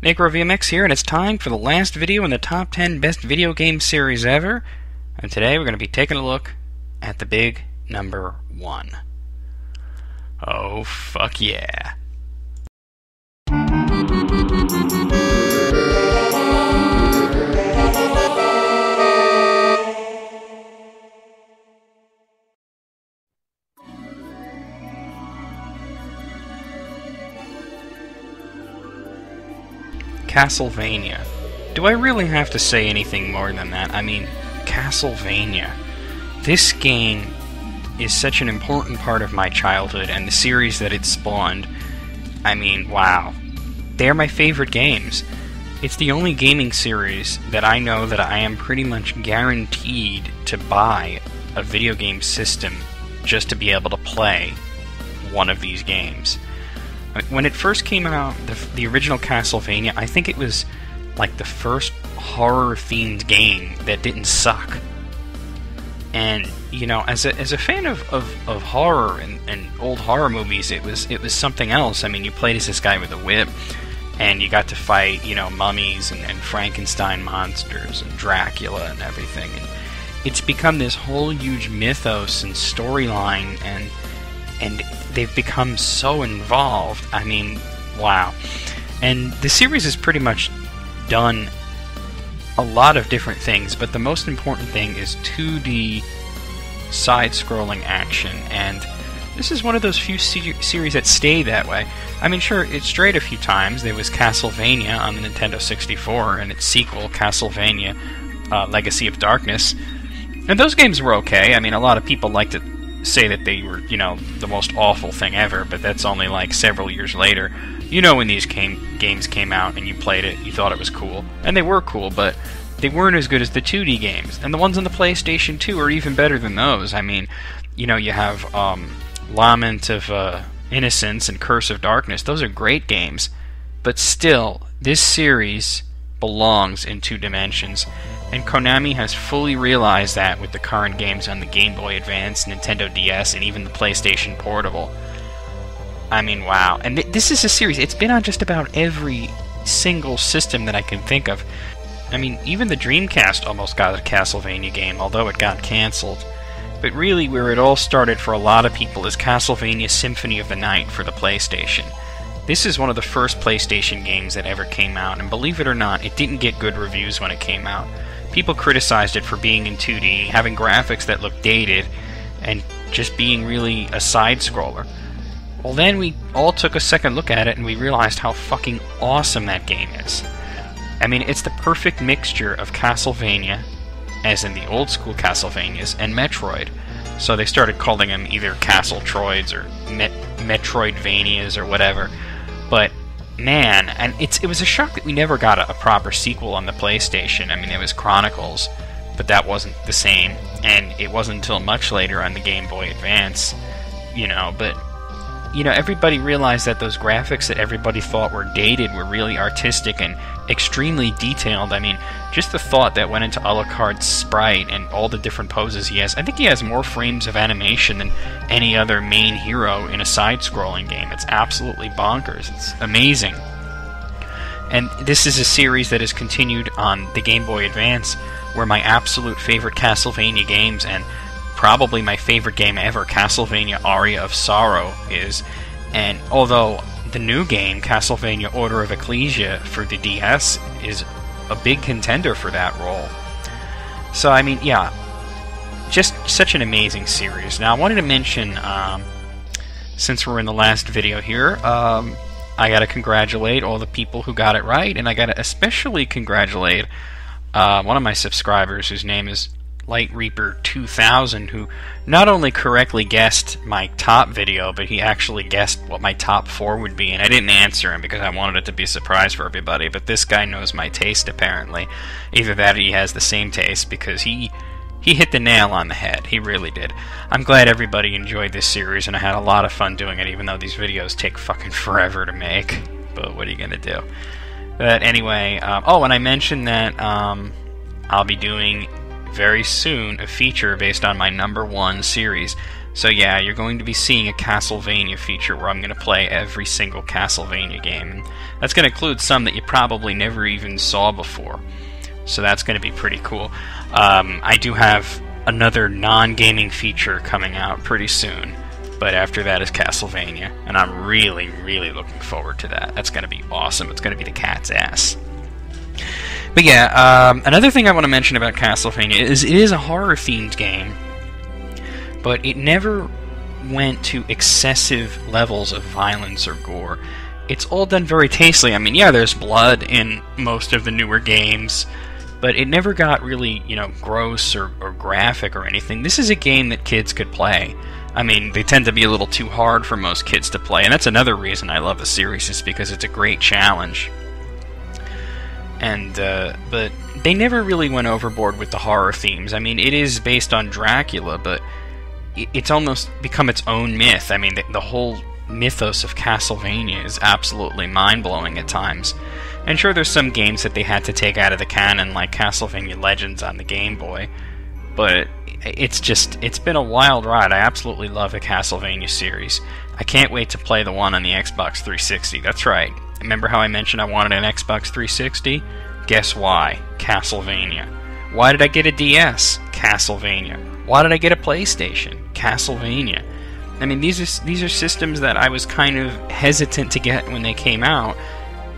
NecroVMX here, and it's time for the last video in the top 10 best video game series ever. And today we're going to be taking a look at the big number 1. Oh, fuck yeah. Castlevania. Do I really have to say anything more than that? I mean, Castlevania. This game is such an important part of my childhood and the series that it spawned. I mean, wow. They're my favorite games. It's the only gaming series that I know that I am pretty much guaranteed to buy a video game system just to be able to play one of these games. When it first came out, the original Castlevania, I think it was like the first horror-themed game that didn't suck. And, you know, as a fan of horror and old horror movies, it was something else. I mean, you played as this guy with a whip, and you got to fight, you know, mummies and Frankenstein monsters and Dracula and everything. And it's become this whole huge mythos and storyline, and they've become so involved. I mean, wow. And the series has pretty much done a lot of different things, but the most important thing is 2D side-scrolling action, and this is one of those few series that stay that way. I mean, sure, it strayed a few times. There was Castlevania on the Nintendo 64, and its sequel, Castlevania Legacy of Darkness, and those games were okay. I mean, a lot of people like to say that they were, you know, the most awful thing ever, but that's only like several years later. You know, when these games came out and you played it, you thought it was cool. And they were cool, but they weren't as good as the 2D games. And the ones on the PlayStation 2 are even better than those. I mean, you know, you have Lament of Innocence and Curse of Darkness. Those are great games. But still, this series belongs in 2 dimensions. And Konami has fully realized that with the current games on the Game Boy Advance, Nintendo DS, and even the PlayStation Portable. I mean, wow. And this is a series, it's been on just about every single system that I can think of. I mean, even the Dreamcast almost got a Castlevania game, although it got cancelled. But really, where it all started for a lot of people is Castlevania Symphony of the Night for the PlayStation. This is one of the first PlayStation games that ever came out, and believe it or not, it didn't get good reviews when it came out. People criticized it for being in 2D, having graphics that looked dated, and just being really a side-scroller. Well, then we all took a second look at it and we realized how fucking awesome that game is. I mean, it's the perfect mixture of Castlevania, as in the old school Castlevanias, and Metroid. So they started calling them either Castle-Troids or Metroidvanias or whatever. But man, and it was a shock that we never got a proper sequel on the PlayStation. I mean, there was Chronicles, but that wasn't the same, and it wasn't until much later on the Game Boy Advance, you know, but you know, everybody realized that those graphics that everybody thought were dated were really artistic and extremely detailed. I mean, just the thought that went into Alucard's sprite and all the different poses he has. I think he has more frames of animation than any other main hero in a side-scrolling game. It's absolutely bonkers. It's amazing. And this is a series that has continued on the Game Boy Advance, where my absolute favorite Castlevania games and probably my favorite game ever, Castlevania Aria of Sorrow, is. And although the new game, Castlevania Order of Ecclesia for the DS, is a big contender for that role. So, I mean, yeah, just such an amazing series. Now, I wanted to mention, since we're in the last video here, I gotta congratulate all the people who got it right, and I gotta especially congratulate one of my subscribers whose name is Light Reaper 2000, who not only correctly guessed my top video, but he actually guessed what my top 4 would be, and I didn't answer him because I wanted it to be a surprise for everybody, but this guy knows my taste, apparently. Either that or he has the same taste, because he hit the nail on the head. He really did. I'm glad everybody enjoyed this series, and I had a lot of fun doing it, even though these videos take fucking forever to make. But what are you gonna do? But anyway, oh, and I mentioned that I'll be doing very soon a feature based on my #1 series, So yeah, you're going to be seeing a Castlevania feature where I'm going to play every single Castlevania game. And that's going to include some that you probably never even saw before. So that's going to be pretty cool. I do have another non-gaming feature coming out pretty soon. But after that is Castlevania. And I'm really, really looking forward to that. That's going to be awesome. It's going to be the cat's ass. But yeah, another thing I want to mention about Castlevania is it is a horror-themed game. But it never went to excessive levels of violence or gore. It's all done very tastefully. I mean, yeah, there's blood in most of the newer games, but it never got really, gross or graphic or anything. This is a game that kids could play. I mean, they tend to be a little too hard for most kids to play, and that's another reason I love the series, is because it's a great challenge. And, but they never really went overboard with the horror themes. I mean, it is based on Dracula, but it's almost become its own myth. I mean, the whole mythos of Castlevania is absolutely mind-blowing at times. And sure, there's some games that they had to take out of the canon, like Castlevania Legends on the Game Boy, but it's been a wild ride. I absolutely love the Castlevania series. I can't wait to play the one on the Xbox 360. That's right. Remember how I mentioned I wanted an Xbox 360? Guess why? Castlevania. Why did I get a DS? Castlevania. Why did I get a PlayStation? Castlevania. I mean, these are systems that I was kind of hesitant to get when they came out,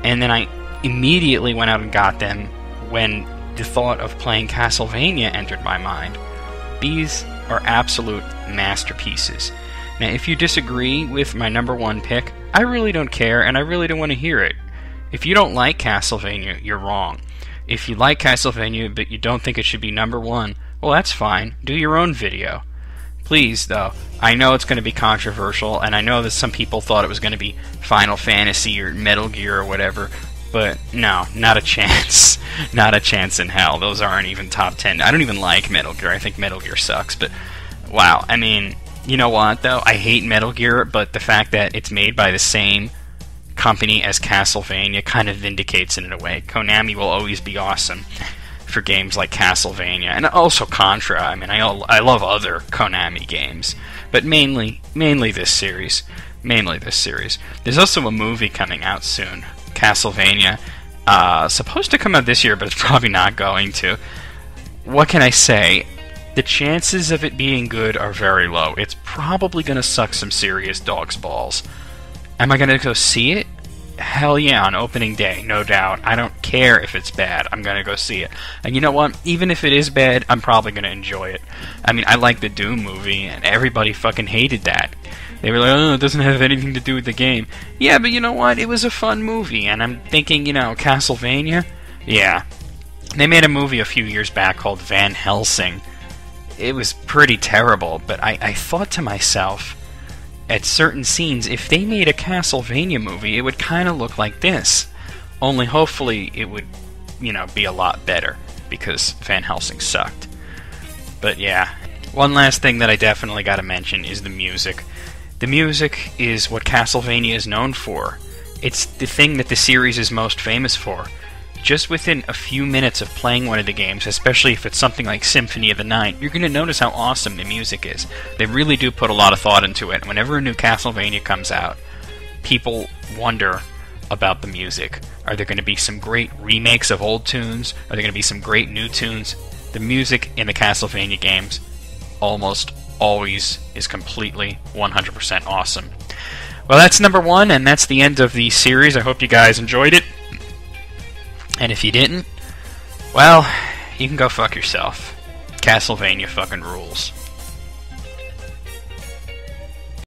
and then I immediately went out and got them when the thought of playing Castlevania entered my mind. These are absolute masterpieces. Now, if you disagree with my number one pick, I really don't care, and I really don't want to hear it. If you don't like Castlevania, you're wrong. If you like Castlevania, but you don't think it should be number one, well, that's fine. Do your own video. Please, though, I know it's going to be controversial, and I know that some people thought it was going to be Final Fantasy or Metal Gear or whatever, but no, not a chance. Not a chance in hell. Those aren't even top 10. I don't even like Metal Gear. I think Metal Gear sucks, but wow. I mean, you know what, though? I hate Metal Gear, but the fact that it's made by the same company as Castlevania kind of vindicates it in a way. Konami will always be awesome for games like Castlevania, and also Contra. I mean, I love other Konami games, but mainly this series. Mainly this series. There's also a movie coming out soon, Castlevania. Supposed to come out this year, but it's probably not going to. What can I say? The chances of it being good are very low. It's probably going to suck some serious dog's balls. Am I going to go see it? Hell yeah, on opening day, no doubt. I don't care if it's bad. I'm going to go see it. And you know what? Even if it is bad, I'm probably going to enjoy it. I mean, I like the Doom movie, and everybody fucking hated that. They were like, oh, it doesn't have anything to do with the game. Yeah, but you know what? It was a fun movie, and I'm thinking, Castlevania? Yeah. They made a movie a few years back called Van Helsing. It was pretty terrible, but I thought to myself, at certain scenes, if they made a Castlevania movie, it would kind of look like this. Only hopefully it would, be a lot better, because Van Helsing sucked. But yeah, one last thing that I definitely gotta mention is the music. The music is what Castlevania is known for. It's the thing that the series is most famous for. Just within a few minutes of playing one of the games, especially if it's something like Symphony of the Night, you're going to notice how awesome the music is. They really do put a lot of thought into it. Whenever a new Castlevania comes out, people wonder about the music. Are there going to be some great remakes of old tunes? Are there going to be some great new tunes? The music in the Castlevania games almost always is completely 100% awesome. Well, that's number one, and that's the end of the series. I hope you guys enjoyed it. And if you didn't, well, you can go fuck yourself. Castlevania fucking rules.